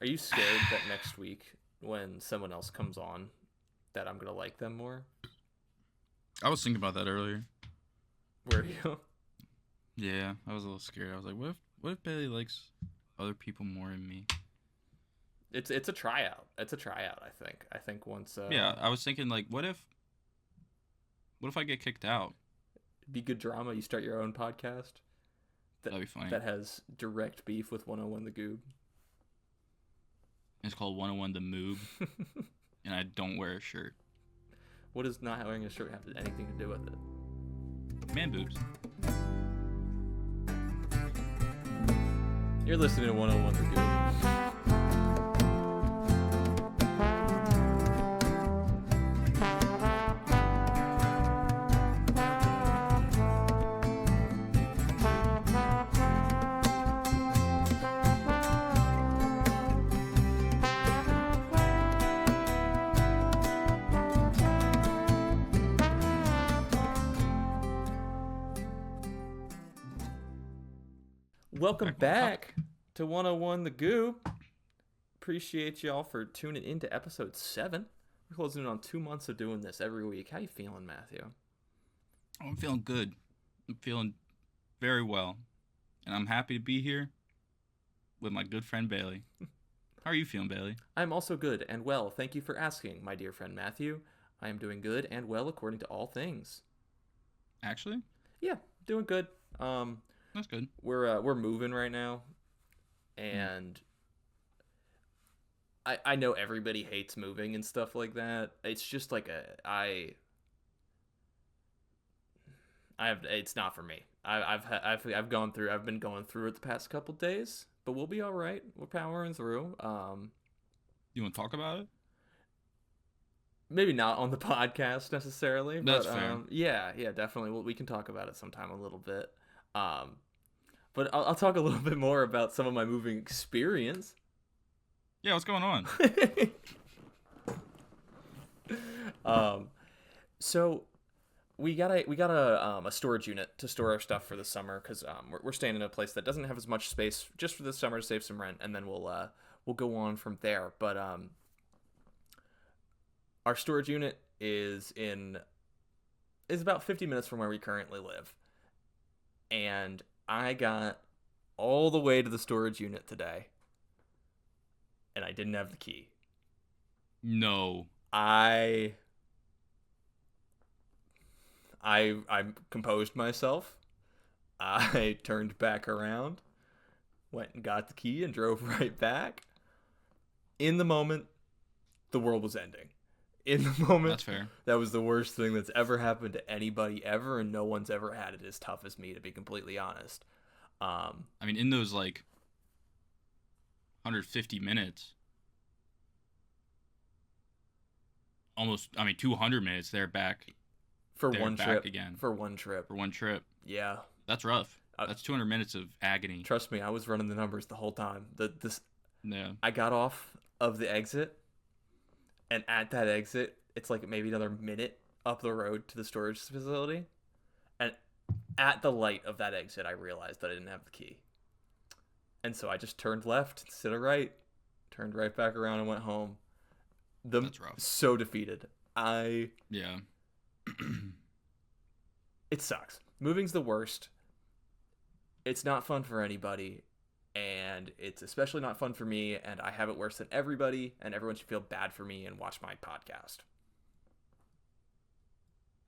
you scared that next week when someone else comes on that I'm gonna like them more? I was thinking about that earlier. Were you? Yeah, I was a little scared. I was like, what if Bailey likes other people more than me? It's a tryout. It's a tryout. I think once. Yeah, I was thinking like, what if I get kicked out? Be good drama. You start your own podcast. That'd be funny. That has direct beef with 101 The Goob. It's called 101 The Moob, and I don't wear a shirt. What does not wearing a shirt have anything to do with it? Man boobs. You're listening to 101 The Goob. Welcome back to 101 The Goob. Appreciate y'all for tuning into episode 7. We're closing in on 2 months of doing this every week. How you feeling, Matthew? Oh, I'm feeling good. I'm feeling very well. And I'm happy to be here with my good friend Bailey. How are you feeling, Bailey? I'm also good and well. Thank you for asking, my dear friend Matthew. I am doing good and well according to all things. Actually? Yeah, doing good. That's good. We're moving right now, and I know everybody hates moving and stuff like that. It's just like it's not for me. I've been going through it the past couple days, but we'll be all right. We're powering through. You want to talk about it? Maybe not on the podcast necessarily. That's but, fair. Yeah, definitely. We can talk about it sometime a little bit. But I'll talk a little bit more about some of my moving experience. Yeah, what's going on? So we got a storage unit to store our stuff for the summer because we're staying in a place that doesn't have as much space just for the summer to save some rent, and then we'll go on from there. But our storage unit is about 50 minutes from where we currently live, and I got all the way to the storage unit today, and I didn't have the key. No. I composed myself. I turned back around, went and got the key, and drove right back. In the moment, the world was ending. In the moment, That's fair. That was the worst thing that's ever happened to anybody ever, and no one's ever had it as tough as me, to be completely honest. I mean, in those, 150 minutes, almost, 200 minutes, they're back. For one trip. Again. For one trip. Yeah. That's rough. That's 200 minutes of agony. Trust me, I was running the numbers the whole time. Yeah. I got off of the exit, and at that exit, it's like maybe another minute up the road to the storage facility. And at the light of that exit, I realized that I didn't have the key. And so I just turned left instead of right, turned right back around and went home. That's rough. So defeated. Yeah. It sucks. Moving's the worst. It's not fun for anybody. And it's especially not fun for me, and I have it worse than everybody, and everyone should feel bad for me and watch my podcast.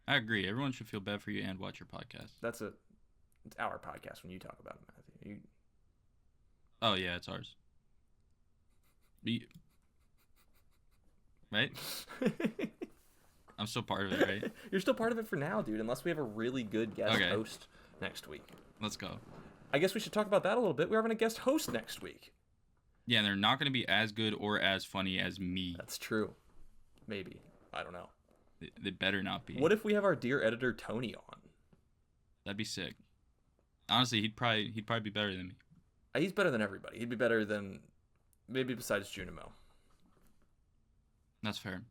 I agree. Everyone should feel bad for you and watch your podcast. It's our podcast when you talk about it, Matthew. Oh, yeah, it's ours. Right? I'm still part of it, right? You're still part of it for now, dude, unless we have a really good guest host next week. Let's go. I guess we should talk about that a little bit. We're having a guest host next week. Yeah, and they're not going to be as good or as funny as me. That's true. Maybe. I don't know. They better not be. What if we have our dear editor Tony on? That'd be sick. Honestly, he'd probably be better than me. He's better than everybody. He'd be better than maybe besides Junimo. That's fair.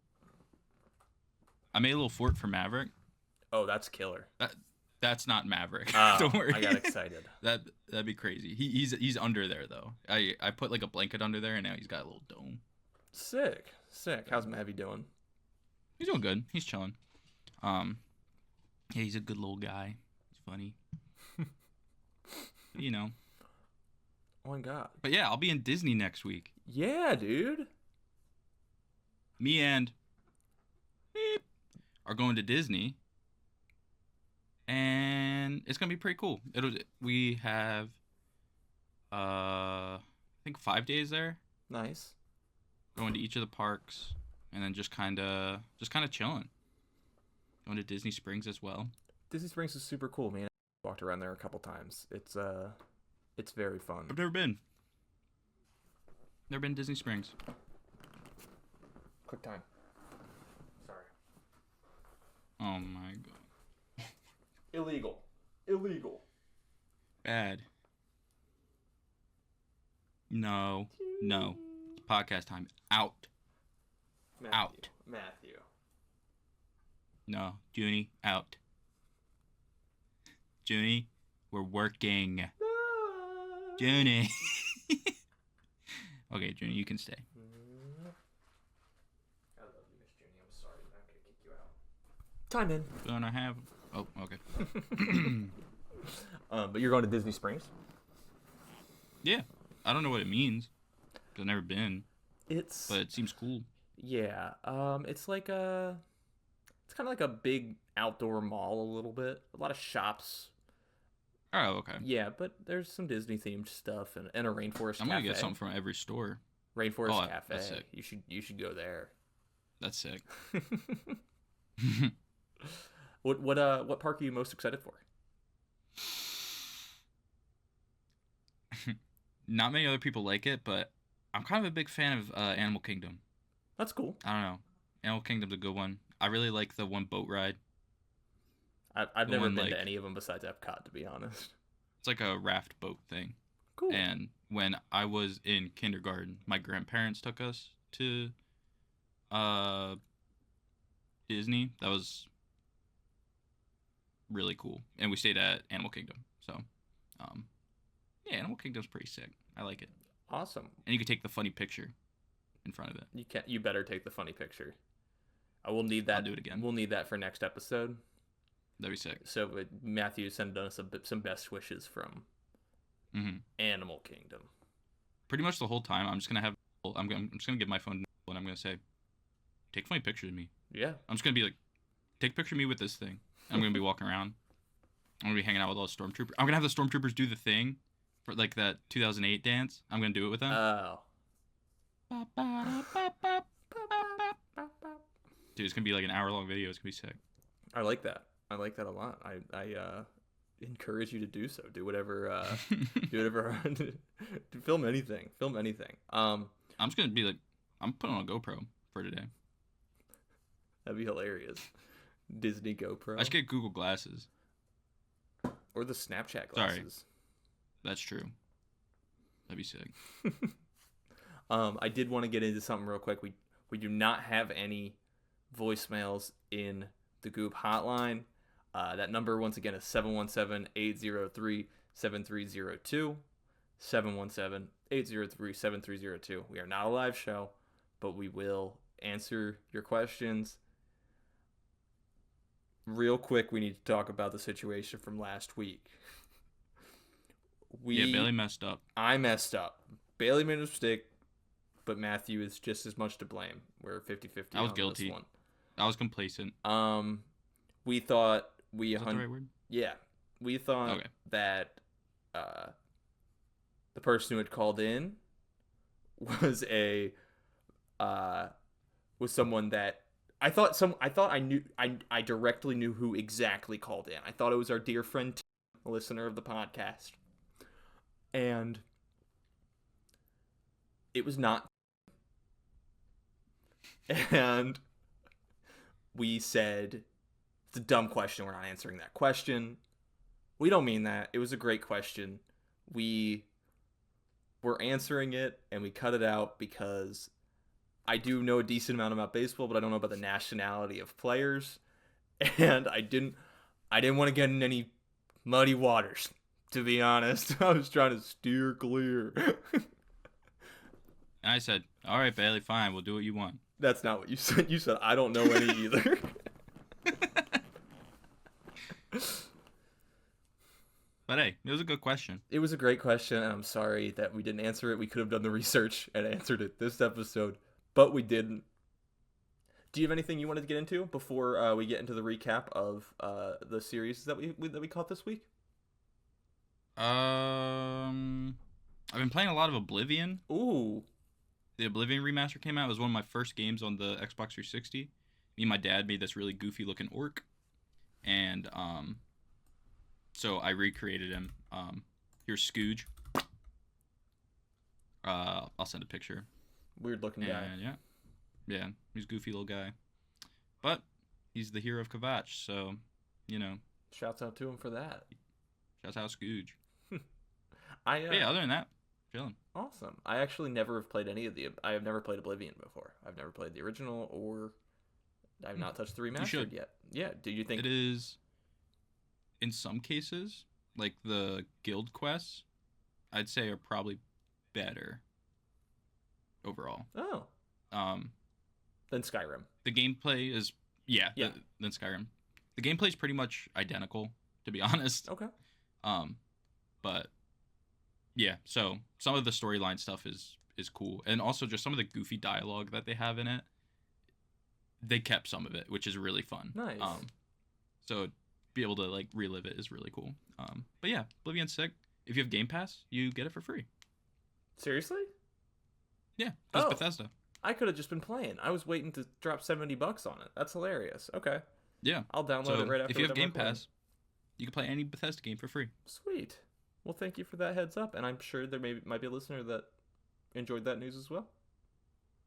I made a little fort for Maverick. Oh, that's killer. That's not Maverick. Oh, Don't worry. I got excited. That'd be crazy. He's under there though. I put like a blanket under there, and now he's got a little dome. Sick. How's Mavy doing? He's doing good. He's chilling. Yeah, he's a good little guy. He's funny. You know. Oh my god. But yeah, I'll be in Disney next week. Yeah, dude. Me and Beep are going to Disney, and it's gonna be pretty cool. We have I think 5 days there. Nice. Going to each of the parks, and then just kind of chilling. Going to Disney Springs as well. Disney Springs is super cool, man. I walked around there a couple times. It's very fun. I've never been. Never been to Disney Springs. Quick time. Sorry. Oh my god. Illegal. Bad. No. It's podcast time. Out. Matthew. No. Junie, out. Junie, we're working. Junie. Okay, Junie, you can stay. I love you, Miss Junie. I'm sorry. I'm going to kick you out. Time in. Gonna have... Oh, okay. But you're going to Disney Springs? Yeah. I don't know what it means. 'Cause I've never been. But it seems cool. Yeah. It's like it's kind of like a big outdoor mall a little bit. A lot of shops. Oh, okay. Yeah, but there's some Disney themed stuff and a rainforest I'm cafe. gonna get something from every store. Rainforest Cafe. That's sick. You should go there. That's sick. What park are you most excited for? Not many other people like it, but I'm kind of a big fan of Animal Kingdom. That's cool. I don't know. Animal Kingdom's a good one. I really like the one boat ride. I've never been to any of them besides Epcot, to be honest. It's like a raft boat thing. Cool. And when I was in kindergarten, my grandparents took us to Disney. That was really cool. And we stayed at Animal Kingdom. So, yeah, Animal Kingdom's pretty sick. I like it. Awesome. And you can take the funny picture in front of it. You better take the funny picture. I will need that. I'll do it again. We'll need that for next episode. That'd be sick. So Matthew sent us some best wishes from Animal Kingdom. Pretty much the whole time, I'm just gonna give my phone and I'm gonna say, take funny pictures of me. Yeah. I'm just gonna be like, take a picture of me with this thing. I'm gonna be walking around. I'm gonna be hanging out with all the stormtroopers. I'm gonna have the stormtroopers do the thing for like that 2008 dance. I'm gonna do it with them. Oh. Dude, it's gonna be like an hour-long video. It's gonna be sick. I like that. I like that a lot. I encourage you to do so. Do whatever. Do whatever. Film anything. I'm just gonna be like, I'm putting on a GoPro for today. That'd be hilarious. Disney GoPro. I should get Google glasses. Or the Snapchat glasses. Sorry. That's true. That'd be sick. I did want to get into something real quick. We do not have any voicemails in the GOOB hotline. That number, once again, is 717-803-7302. 717-803-7302. We are not a live show, but we will answer your questions. Real quick, we need to talk about the situation from last week. Bailey messed up. I messed up. Bailey made a mistake, but Matthew is just as much to blame. We're 50-50 I was on guilty. this one. I was complacent. We thought Is that the right word? Yeah, we thought that the person who had called in was someone that I knew. I directly knew who exactly called in. I thought it was our dear friend Tim, a listener of the podcast, and it was not. And we said, it's a dumb question. We're not answering that question. We don't mean that. It was a great question. We were answering it, and we cut it out because I do know a decent amount about baseball, but I don't know about the nationality of players. And I didn't I didn't want to get in any muddy waters, to be honest. I was trying to steer clear. And I said, all right, Bailey, fine. We'll do what you want. That's not what you said. You said, I don't know any either. But hey, it was a good question. It was a great question, and I'm sorry that we didn't answer it. We could have done the research and answered it this episode, but we didn't. Do you have anything you wanted to get into before we get into the recap of the series that we caught this week? I've been playing a lot of Oblivion. Ooh. The Oblivion remaster came out. It was one of my first games on the Xbox 360. Me and my dad made this really goofy looking orc, and so I recreated him. Here's Scooge. I'll send a picture. Weird looking guy. Yeah, he's a goofy little guy, but he's the hero of Kvatch, so Shouts out to him for that. Shouts out Scooge. Yeah, other than that, chilling. Awesome. I actually never have played I have never played Oblivion before. I've never played the original, or I've not touched the remastered yet. Yeah. Do you think it is? In some cases, like the guild quests, I'd say are probably better overall. Oh. Than Skyrim. The gameplay is than Skyrim. The gameplay is pretty much identical, to be honest. Okay. But yeah, so some of the storyline stuff is cool, and also just some of the goofy dialogue that they have in it. They kept some of it, which is really fun. Nice. So be able to like relive it is really cool. But yeah, Oblivion's sick. If you have Game Pass, you get it for free. Seriously? Yeah, it's Bethesda. I could have just been playing. I was waiting to drop $70 on it. That's hilarious. Okay. Yeah. I'll download it right after. If you have Game Pass, you can play any Bethesda game for free. Sweet. Well, thank you for that heads up, and I'm sure there might be a listener that enjoyed that news as well.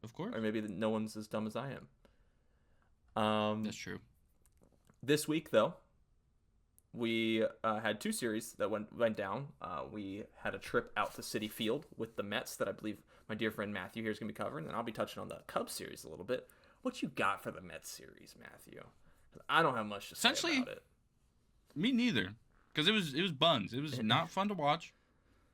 Of course. Or maybe no one's as dumb as I am. That's true. This week, though, we had two series that went down. We had a trip out to Citi Field with the Mets that I believe my dear friend Matthew here is going to be covering, and I'll be touching on the Cubs series a little bit. What you got for the Mets series, Matthew? I don't have much to say about it. Me neither, because it was buns. It was not fun to watch.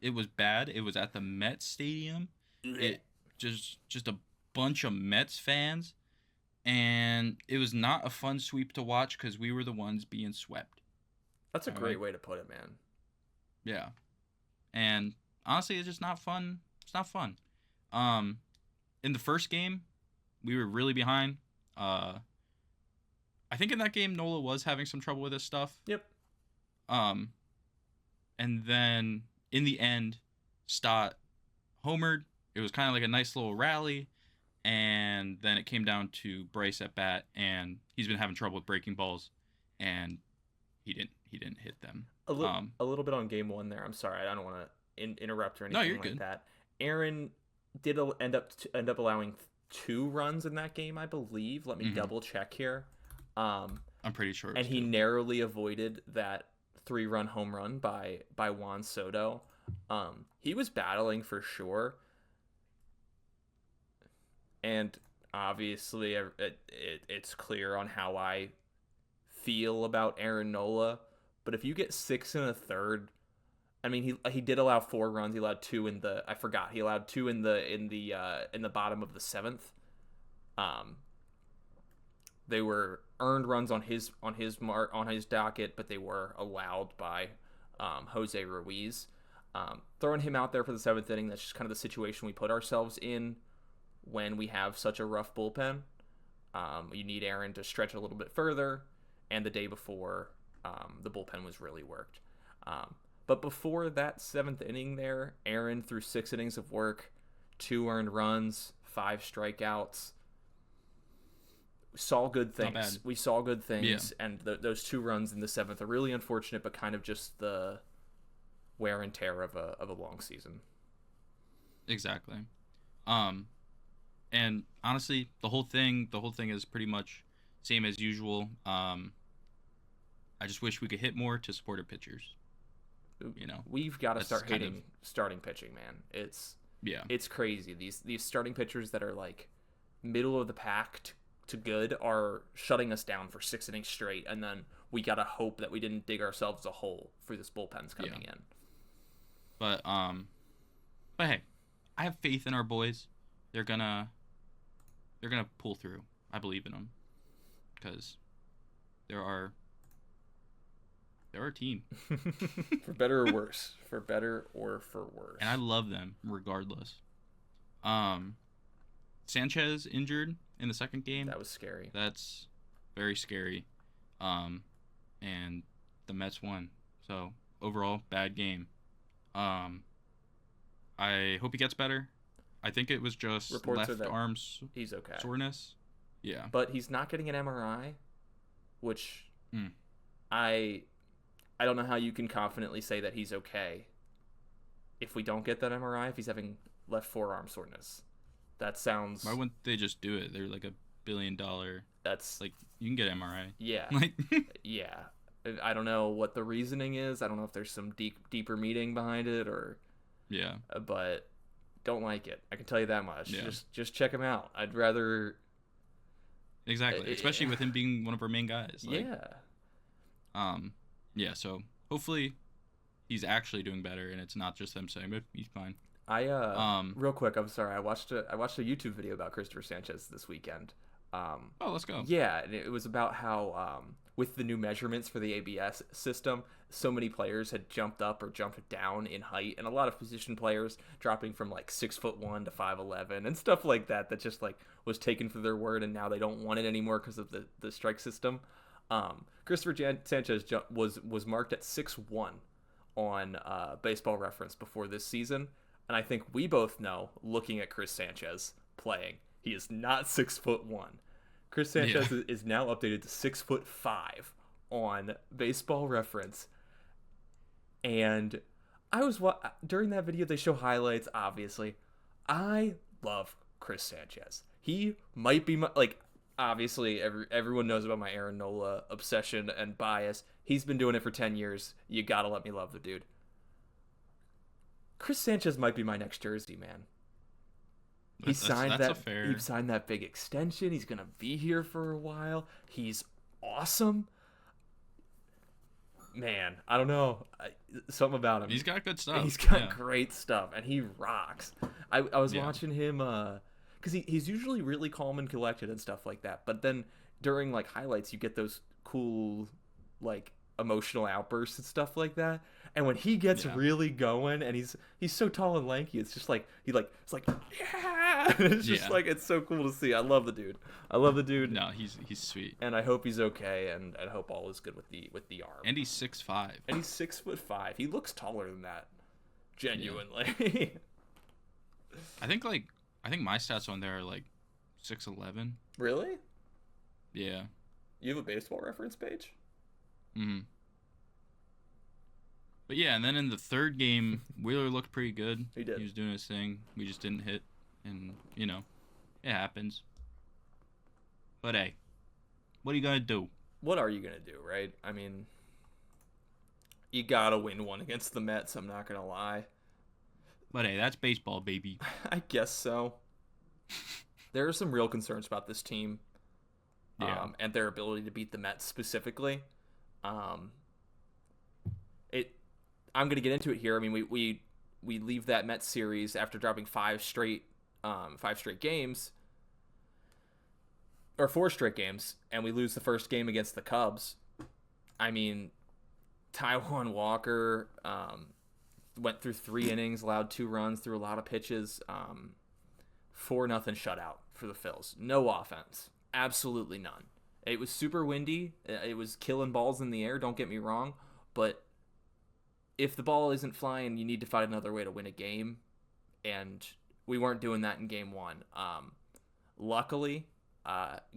It was bad. It was at the Mets stadium. It just a bunch of Mets fans, and it was not a fun sweep to watch because we were the ones being swept. That's a great way to put it, man. Yeah, and honestly, it's just not fun. It's not fun. In the first game, we were really behind. I think in that game, Nola was having some trouble with his stuff. Yep. And then in the end, Stott homered. It was kind of like a nice little rally, and then it came down to Bryce at bat, and he's been having trouble with breaking balls, and he didn't hit them. A little bit on game one there. I'm sorry, I don't want to interrupt or anything you're like good. that. Aaron did end up allowing 2 runs in that game, I believe. Let me double check here. I'm pretty sure. And he narrowly avoided that 3-run home run by Juan Soto. He was battling for sure, and obviously it's clear on how I feel about Aaron Nola. But if you get 6 1/3, I mean, he did allow 4 runs. He allowed 2 in the he allowed 2 in the bottom of the 7th. They were earned runs on his docket, but they were allowed by Jose Ruiz. Throwing him out there for the 7th inning, that's just kind of the situation we put ourselves in when we have such a rough bullpen. You need Aaron to stretch a little bit further, and the day before, the bullpen was really worked. But before that 7th inning there, Aaron threw 6 innings of work, 2 earned runs, 5 strikeouts. Saw good things. We saw good things, and those 2 runs in the 7th are really unfortunate, but kind of just the wear and tear of a long season. Exactly. And honestly, the whole thing is pretty much same as usual. I just wish we could hit more to support our pitchers. We've got to start hitting starting pitching, man. It's crazy. These starting pitchers that are like middle of the pack to good are shutting us down for 6 innings straight, and then we gotta hope that we didn't dig ourselves a hole for this bullpen's coming in. But hey, I have faith in our boys. They're gonna pull through. I believe in them because they're our team. For better or worse. For better or for worse. And I love them regardless. Sanchez injured in the second game. That was scary. That's very scary. And the Mets won. So overall, bad game. I hope he gets better. I think it was just Reports left arm he's okay. soreness. Yeah. But he's not getting an MRI, which I don't know how you can confidently say that he's okay if we don't get that MRI, if he's having left forearm soreness. That sounds... Why wouldn't they just do it? They're like $1 billion... That's... Like, you can get MRI. Yeah. Like... Yeah. I don't know what the reasoning is. I don't know if there's some deeper meaning behind it or... Yeah. But don't like it. I can tell you that much. Yeah. Just check him out. I'd rather... Exactly. Especially with him being one of our main guys. Like, yeah. Yeah, so hopefully he's actually doing better and it's not just them saying, but he's fine. Real quick, I'm sorry. I watched a YouTube video about Christopher Sanchez this weekend. Let's go. Yeah, and it was about how with the new measurements for the ABS system, so many players had jumped up or jumped down in height, and a lot of position players dropping from like 6'1" to 5'11" and stuff like that. That just like was taken for their word, and now they don't want it anymore because of the strike system. Christopher Sanchez was marked at 6'1" on Baseball Reference before this season, and I think we both know, looking at Chris Sanchez playing, he is not 6'1". Chris Sanchez is now updated to 6'5" on Baseball Reference, and I was during that video they show highlights. Obviously, I love Chris Sanchez. He might be my, like, obviously everyone knows about my Aaron Nola obsession and bias. He's been doing it for 10 years. You gotta let me love the dude. Chris Sanchez might be my next jersey, man. He signed that big extension. He's gonna be here for a while. He's awesome. Man, I don't know. Something about him. He's got good stuff. He's got great stuff, and he rocks. I was watching him because he's usually really calm and collected and stuff like that. But then during like highlights, you get those cool like emotional outbursts and stuff like that. And when he gets really going, and he's so tall and lanky, it's just like it's like yeah. It's just like it's so cool to see. I love the dude. No, he's sweet. And I hope he's okay, and I hope all is good with the arm. And he's 6'5". And he's 6'5". He looks taller than that. Genuinely. I think my stats on there are like 6'11". Really? Yeah. You have a Baseball Reference page? Mm-hmm. But yeah, and then in the third game, Wheeler looked pretty good. He did. He was doing his thing. We just didn't hit. And, you know, it happens. But hey, what are you going to do? What are you going to do, right? I mean, you got to win one against the Mets, I'm not going to lie. But hey, that's baseball, baby. I guess so. There are some real concerns about this team. And their ability to beat the Mets specifically. I'm going to get into it here. I mean, we leave that Mets series after dropping 5 straight games, or 4 straight games, and we lose the first game against the Cubs. I mean, Taijuan Walker went through 3 innings, allowed 2 runs, threw a lot of pitches, 4-0 shutout for the Phils. No offense, absolutely none. It was super windy. It was killing balls in the air. Don't get me wrong, but if the ball isn't flying, you need to find another way to win a game, and we weren't doing that in Game 1. Luckily,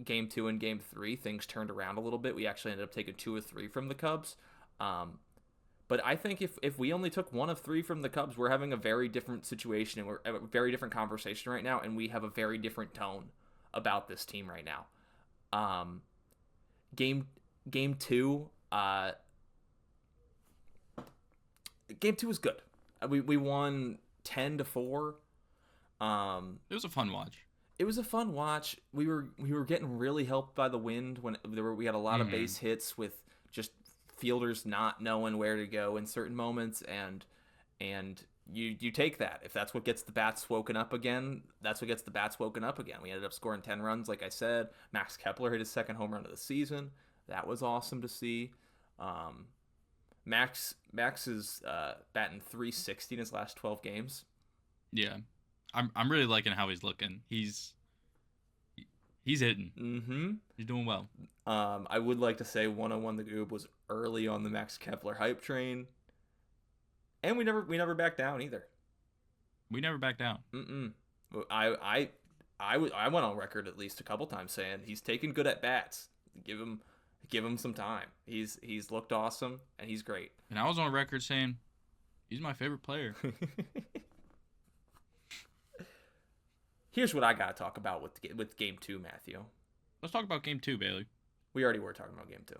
Game 2 and Game 3, things turned around a little bit. We actually ended up taking 2 of 3 from the Cubs. But I think if we only took 1 of 3 from the Cubs, we're having a very different situation, and we're a very different conversation right now, and we have a very different tone about this team right now. Game 2... Game 2 was good. We won 10-4. It was a fun watch. It was a fun watch. We were getting really helped by the wind when we had a lot of base hits with just fielders not knowing where to go in certain moments, and you take that. If that's what gets the bats woken up again, that's what gets the bats woken up again. We ended up scoring 10 runs, like I said. Max Kepler hit his second home run of the season. That was awesome to see. Max is batting 360 in his last 12 games. Yeah, I'm really liking how he's looking. He's hitting. Mm-hmm. He's doing well. I would like to say 101 the Goob was early on the Max Kepler hype train, and we never backed down either. We never backed down. I went on record at least a couple times saying he's taking good at bats. Give him some time. He's looked awesome and he's great. And I was on record saying he's my favorite player. Here's what I gotta talk about with Game 2, Matthew. Let's talk about Game 2, Bailey. We already were talking about Game 2.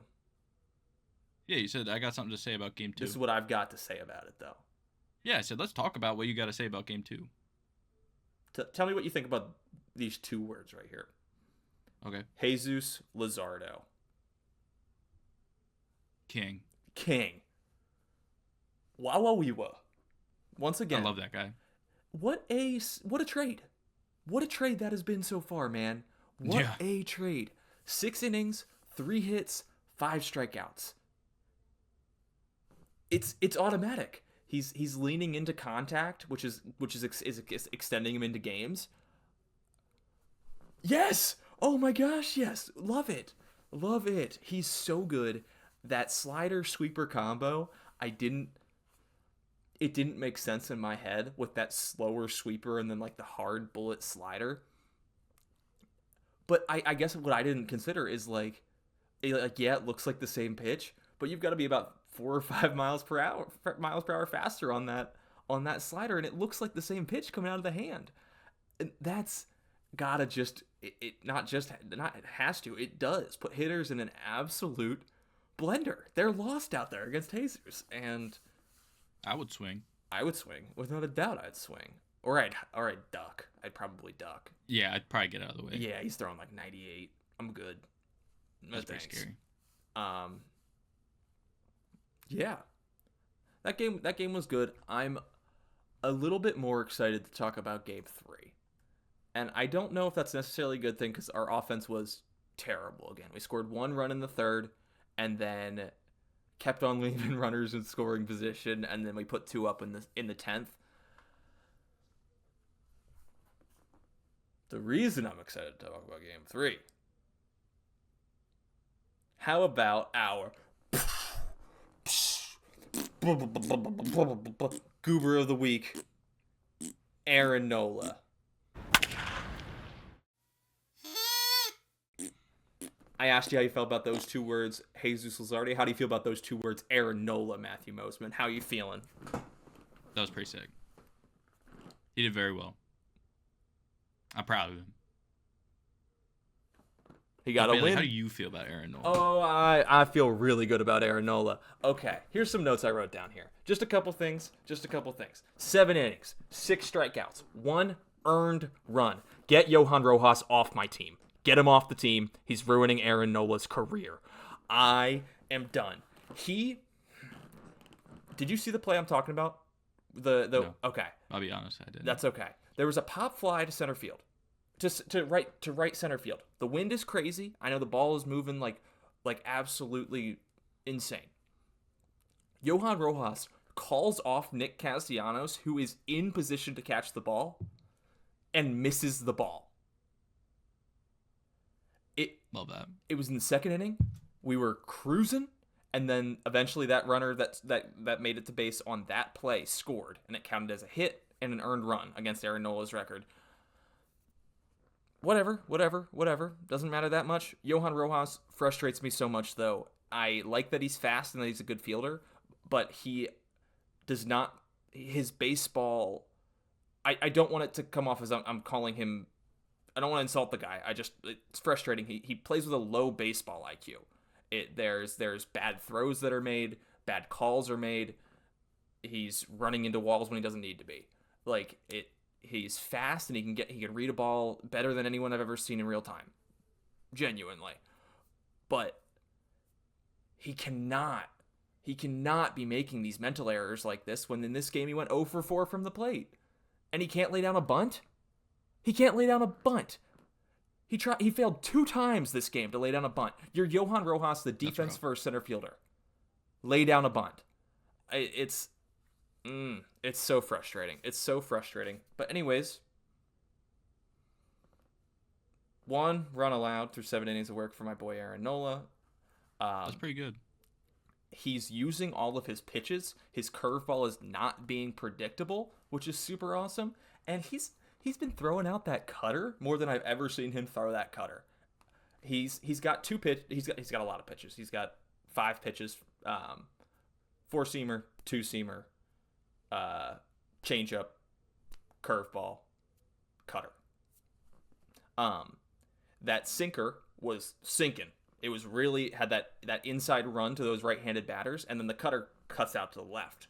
Yeah, you said I got something to say about Game 2. This is what I've got to say about it, though. Yeah, I said let's talk about what you got to say about Game 2. Tell me what you think about these two words right here. Okay. Jesus Luzardo. King. Wawawiwa. Once again. I love that guy. What a trade. What a trade that has been so far, man. What a trade. 6 innings, 3 hits, 5 strikeouts. It's automatic. He's leaning into contact, which is extending him into games. Yes! Oh my gosh, yes. Love it. He's so good. That slider sweeper combo, it didn't make sense in my head with that slower sweeper and then like the hard bullet slider. But I guess what I didn't consider is it looks like the same pitch, but you've got to be about 4 or 5 miles per hour faster on that slider, and it looks like the same pitch coming out of the hand. And that's gotta it has to. It does put hitters in an absolute blender. They're lost out there against hazers, and I would swing. Without a doubt. I'd swing. Or I'd duck. I'd probably duck. Yeah, I'd probably get out of the way. Yeah, he's throwing like 98. I'm good. That's pretty scary. Yeah. That game was good. I'm a little bit more excited to talk about Game 3. And I don't know if that's necessarily a good thing because our offense was terrible again. We scored 1 run in the 3rd and then kept on leaving runners in scoring position, and then we put 2 up in the 10th. The reason I'm excited to talk about Game 3. How about our Goober of the Week, Aaron Nola. I asked you how you felt about those 2 words, Jesus Luzardi. How do you feel about those 2 words, Aaron Nola, Matthew Mosman? How are you feeling? That was pretty sick. He did very well. I'm proud of him. He got a win. How do you feel about Aaron Nola? Oh, I feel really good about Aaron Nola. Okay, here's some notes I wrote down here. Just a couple things. 7 innings, 6 strikeouts, 1 earned run. Get Johan Rojas off my team. Get him off the team. He's ruining Aaron Nola's career. I am done. Did you see the play I'm talking about? No. Okay. I'll be honest, I didn't. That's okay. There was a pop fly to center field. To right center field. The wind is crazy. I know the ball is moving like absolutely insane. Johan Rojas calls off Nick Castellanos, who is in position to catch the ball, and misses the ball. Love that. It was in the 2nd inning. We were cruising, and then eventually that runner that made it to base on that play scored, and it counted as a hit and an earned run against Aaron Nola's record. Whatever. Doesn't matter that much. Johan Rojas frustrates me so much, though. I like that he's fast and that he's a good fielder, but he does not. His baseball. I don't want it to come off as I'm calling him. I don't want to insult the guy. It's frustrating. He plays with a low baseball IQ. There's bad throws that are made, bad calls are made. He's running into walls when he doesn't need to be. He's fast and he can read a ball better than anyone I've ever seen in real time. Genuinely. But He cannot. He cannot be making these mental errors like this when in this game he went 0 for 4 from the plate. And he can't lay down a bunt? He can't lay down a bunt. He failed 2 times this game to lay down a bunt. You're Johan Rojas, the defense first center fielder. Lay down a bunt. It's so frustrating. It's so frustrating. But anyways, 1 run allowed through 7 innings of work for my boy Aaron Nola. That's pretty good. He's using all of his pitches. His curveball is not being predictable, which is super awesome. And he's been throwing out that cutter more than I've ever seen him throw that cutter. He's got 2 pitch. He's got a lot of pitches. He's got 5 pitches. 4-seamer, 2-seamer, changeup, curveball, cutter. That sinker was sinking. It was really had that inside run to those right-handed batters, and then the cutter cuts out to the left.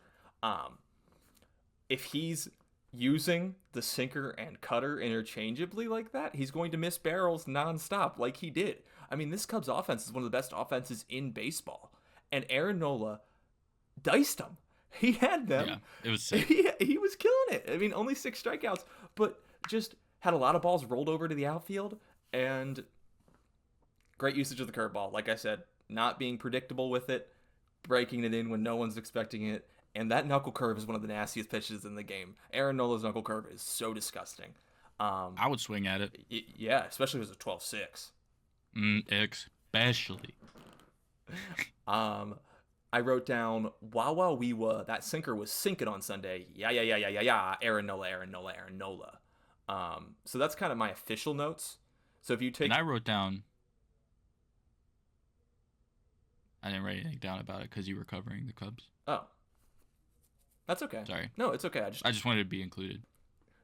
If he's using the sinker and cutter interchangeably like that, he's going to miss barrels nonstop like he did. I mean, this Cubs offense is one of the best offenses in baseball, and Aaron Nola diced them. He had them. Yeah, it was sick. He was killing it. I mean, only 6 strikeouts, but just had a lot of balls rolled over to the outfield, and great usage of the curveball. Like I said, not being predictable with it, breaking it in when no one's expecting it, and that knuckle curve is one of the nastiest pitches in the game. Aaron Nola's knuckle curve is so disgusting. I would swing at it. Yeah, especially if it was a 12-6. Especially. I wrote down Wawa Weewa. That sinker was sinking on Sunday. Yeah. Aaron Nola. So that's kind of my official notes. So if you take, and I wrote down. I didn't write anything down about it because you were covering the Cubs. Oh, that's okay. Sorry. No, it's okay. I just wanted to be included.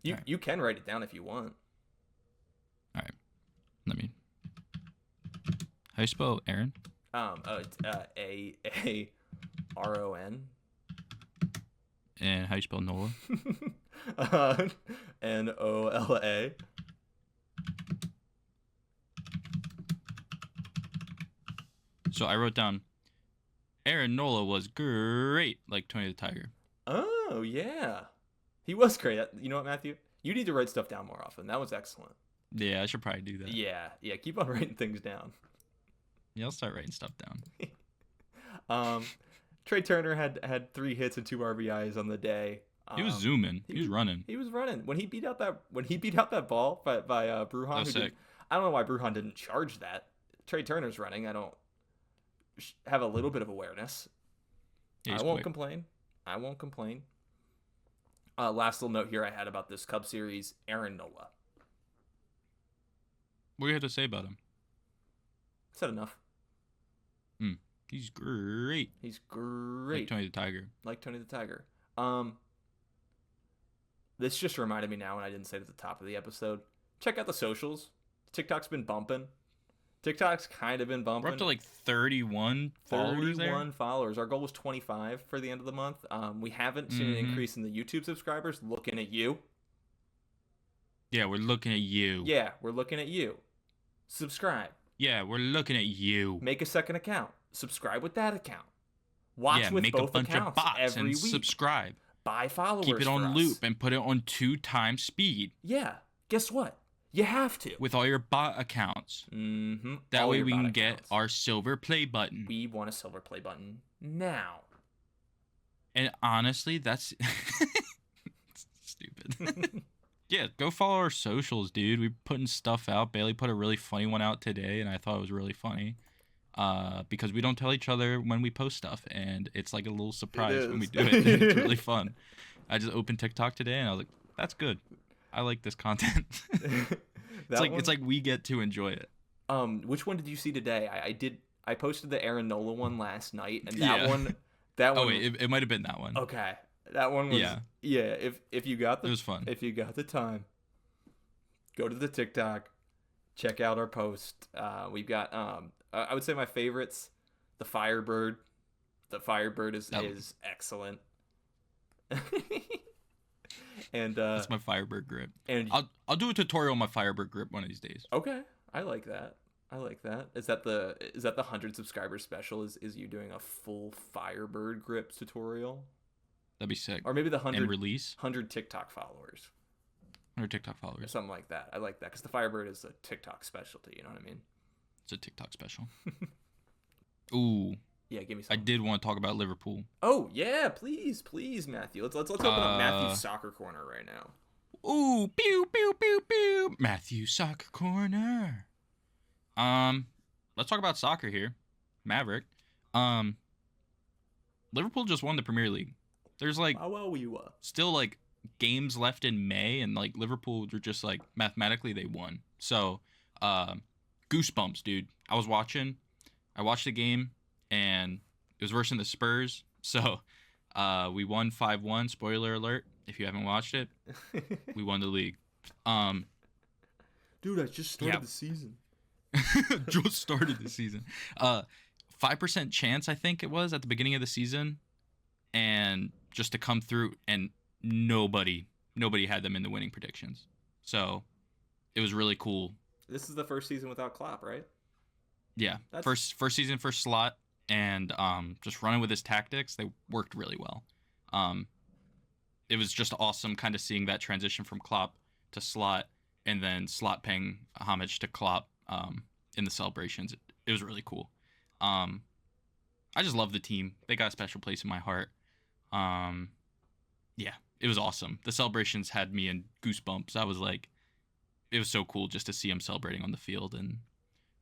You can write it down if you want. All right. Let me. How you spell Aaron? It's A-R-O-N. And how you spell Nola? N-O-L-A. So I wrote down, Aaron Nola was great, like Tony the Tiger. Oh, yeah. He was great. You know what, Matthew? You need to write stuff down more often. That was excellent. Yeah, I should probably do that. Yeah. Keep on writing things down. Yeah, I'll start writing stuff down. Trey Turner had 3 hits and 2 RBIs on the day. He was zooming. He was running. He was running when he beat out that ball by Brujan. Sick. I don't know why Brujan didn't charge that. Trey Turner's running. I don't have a little bit of awareness. Yeah, I won't complain. Last little note here I had about this Cub series: Aaron Nola. What do you have to say about him? Said enough. He's great. He's great. Like Tony the Tiger. This just reminded me now, and I didn't say it at the top of the episode. Check out the socials. TikTok's been bumping. TikTok's kind of been bumping. We're up to like 31 followers 31 followers. Our goal was 25 for the end of the month. We haven't seen an increase in the YouTube subscribers. Looking at you. Yeah, we're looking at you. Yeah, we're looking at you. Subscribe. Yeah, we're looking at you. Make a second account. Subscribe with that account. Watch with make both a bunch accounts of bots every and week. subscribe. Buy followers. Keep it on for us. loop and put it on 2 times speed. Yeah. Guess what? You have to. With all your bot accounts. Mm-hmm. That all way your we bot can get accounts. our silver play button. We want a silver play button now. And honestly, that's stupid. Yeah, go follow our socials, dude. We're putting stuff out. Bailey put a really funny one out today, and I thought it was really funny. Because we don't tell each other when we post stuff, and it's like a little surprise when we do it. It's really fun. I just opened TikTok today, and I was like, that's good. I like this content. It's like we get to enjoy it. Which one did you see today? I posted the Aaron Nola one last night, and Yeah. that one. Oh wait, it might have been that one. Okay, that one was. Yeah. If you got It was fun. If you got the time, go to the TikTok, check out our post. We've got I would say my favorites, the Firebird. The Firebird is excellent. And that's my Firebird grip. And I'll do a tutorial on my Firebird grip one of these days. okay, I like that. I like that. Is that the 100 subscriber special? Is you doing a full Firebird grip tutorial? That'd be sick. Or maybe the And release 100 TikTok followers. 100 TikTok Or followers. something like that. I like that because the Firebird is a TikTok specialty. You know what I mean? It's a TikTok special. Ooh. Yeah, give me I some. did want to talk about Liverpool. Oh yeah, please, Matthew. Let's open up Matthew's soccer corner right now. Ooh, pew pew pew pew. Matthew Soccer Corner. Let's talk about soccer here. Maverick. Liverpool just won the Premier League. There's still like games left in May, and like Liverpool were just like mathematically they won. So, goosebumps, dude. I watched the game, and it was versus the Spurs. So, we won 5-1. Spoiler alert! If you haven't watched it, we won the league. Dude, I just started the season. Just started the season. 5% chance, I think it was, at the beginning of the season, and just to come through, and nobody had them in the winning predictions. So it was really cool. This is the first season without Klopp, right? Yeah, first season, first slot, and just running with his tactics, they worked really well. It was just awesome, kind of seeing that transition from Klopp to Slot, and then Slot paying homage to Klopp in the celebrations. It was really cool. I just love the team. They got a special place in my heart. Yeah, it was awesome. The celebrations had me in goosebumps. I was like, it was so cool just to see him celebrating on the field, and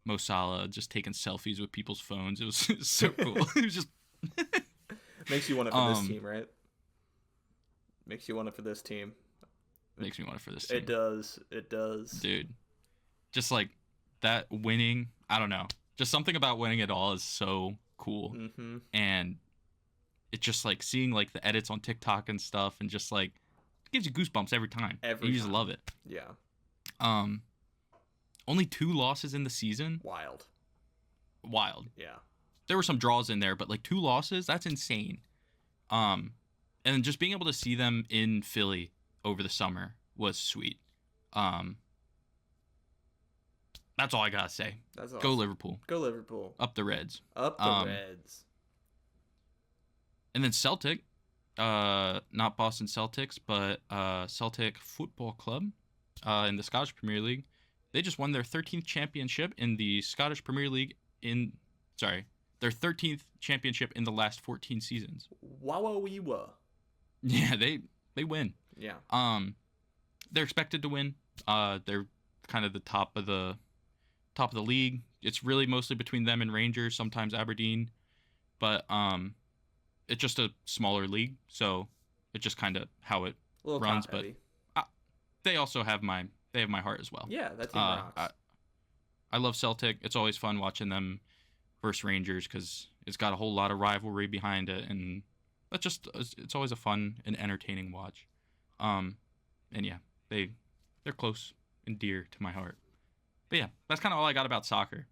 Mo Salah just taking selfies with people's phones. It was so cool. It was just makes you want it for this team, right? Makes you want it for this team. Makes me want it for this team. It does. Dude, just like that winning, I don't know. Just something about winning it all is so cool. Mm-hmm. And it's just like seeing like the edits on TikTok and stuff, and just like it gives you goosebumps every time. You just love it. Yeah. Only 2 losses in the season. Wild. Yeah. There were some draws in there, but like 2 losses, that's insane. And just being able to see them in Philly over the summer was sweet. That's all I gotta say. That's awesome. Go Liverpool. Go Liverpool. Up the Reds. Up the Reds. And then Celtic, not Boston Celtics, but Celtic Football Club in the Scottish Premier League. They just won their 13th championship in the Scottish Premier League their 13th championship in the last 14 seasons. Wow. Yeah, they win. Yeah. They're expected to win. They're kind of the top of the league. It's really mostly between them and Rangers, sometimes Aberdeen, but it's just a smaller league, so it's just kind of how it runs. But they also have my heart as well. Yeah, that team rocks. I love Celtic. It's always fun watching them versus Rangers because it's got a whole lot of rivalry behind it, and it's always a fun and entertaining watch. And yeah, they're close and dear to my heart. But yeah, that's kind of all I got about soccer.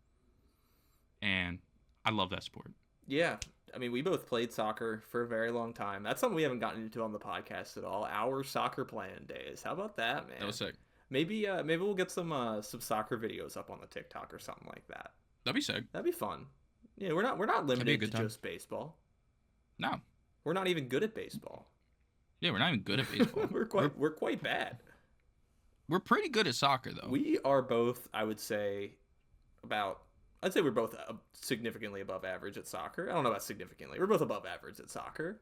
And I love that sport. Yeah. I mean, we both played soccer for a very long time. That's something we haven't gotten into on the podcast at all. Our soccer playing days. How about that, man? That was sick. Maybe we'll get some soccer videos up on the TikTok or something like that. That'd be sick. That'd be fun. Yeah, we're not limited to just baseball. No. We're not even good at baseball. Yeah, we're not even good at baseball. we're quite bad. We're pretty good at soccer, though. We are both, I'd say we're both significantly above average at soccer. I don't know about significantly. We're both above average at soccer.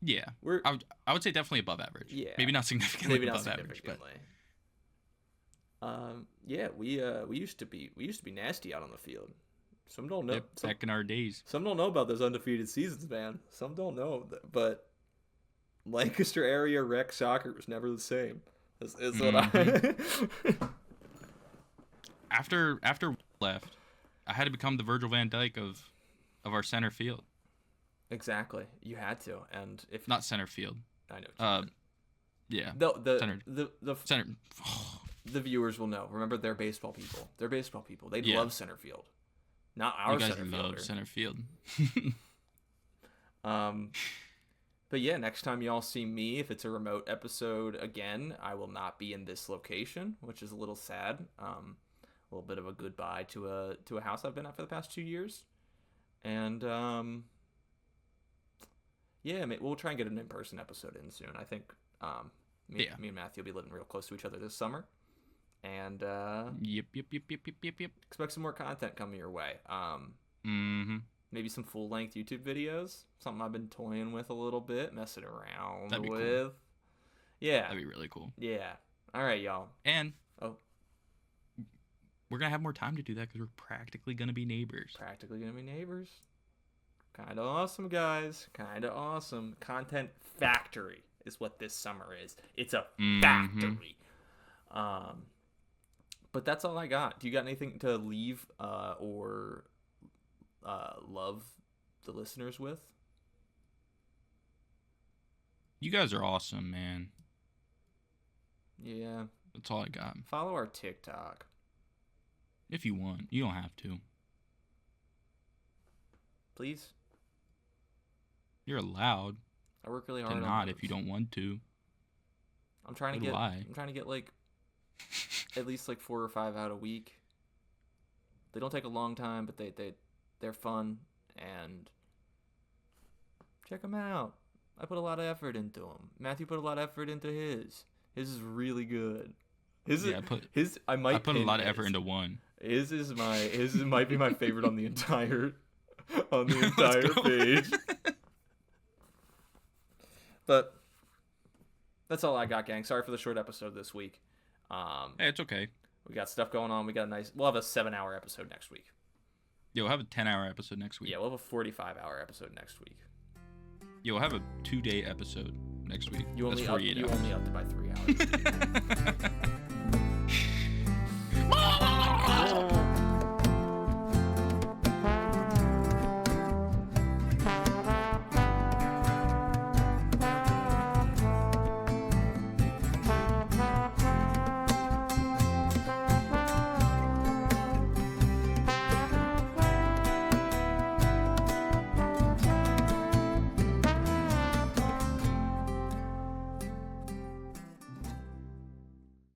Yeah. I would say definitely above average. Yeah. Maybe not significantly above average. But... yeah, we used to be nasty out on the field. Some don't know. Yep, back in our days. Some don't know about those undefeated seasons, man. Some don't know. But Lancaster area rec soccer was never the same. Is what I... After left, I had to become the Virgil van Dijk of our center field. Exactly. You had to. And if not center field. I know. Yeah. The center. The viewers will know. Remember, they're baseball people. They love center field. Not our you guys center fielder. Love center field. But yeah, next time y'all see me, if it's a remote episode again, I will not be in this location, which is a little sad. little bit of a goodbye to a house I've been at for the past 2 years. And yeah, we'll try and get an in-person episode in soon. I think me and Matthew will be living real close to each other this summer. And Yep. expect some more content coming your way. Mm-hmm. Maybe some full-length YouTube videos. Something I've been toying with a little bit, messing around That'd be with. cool. Yeah. That'd be really cool. Yeah. All right, y'all. And we're going to have more time to do that because we're practically going to be neighbors. Practically going to be neighbors. Kind of awesome, guys. Kind of awesome. Content factory is what this summer is. It's a factory. But that's all I got. Do you got anything to leave or love the listeners with? You guys are awesome, man. Yeah. That's all I got. Follow our TikTok. If you want. You don't have to. Please. You're allowed I work really to hard on not those. if you don't want to. I'm trying to So do get I. I'm trying to get like at least like 4 or 5 out a week. They don't take a long time, but they're fun, and check them out. I put a lot of effort into them. Matthew put a lot of effort into his. His is really good. I put a lot of effort into one. His might be my favorite on the entire Let's go. page. But that's all I got, gang. Sorry for the short episode this week. Hey, it's okay. We got stuff going on. We'll have a 7-hour episode next week. Yeah, we'll have a 10-hour episode next week. Yeah, we'll have a 45-hour episode next week. Yeah, we'll have a 2-day episode next week. You That's only 48 hours. up to by 3 hours.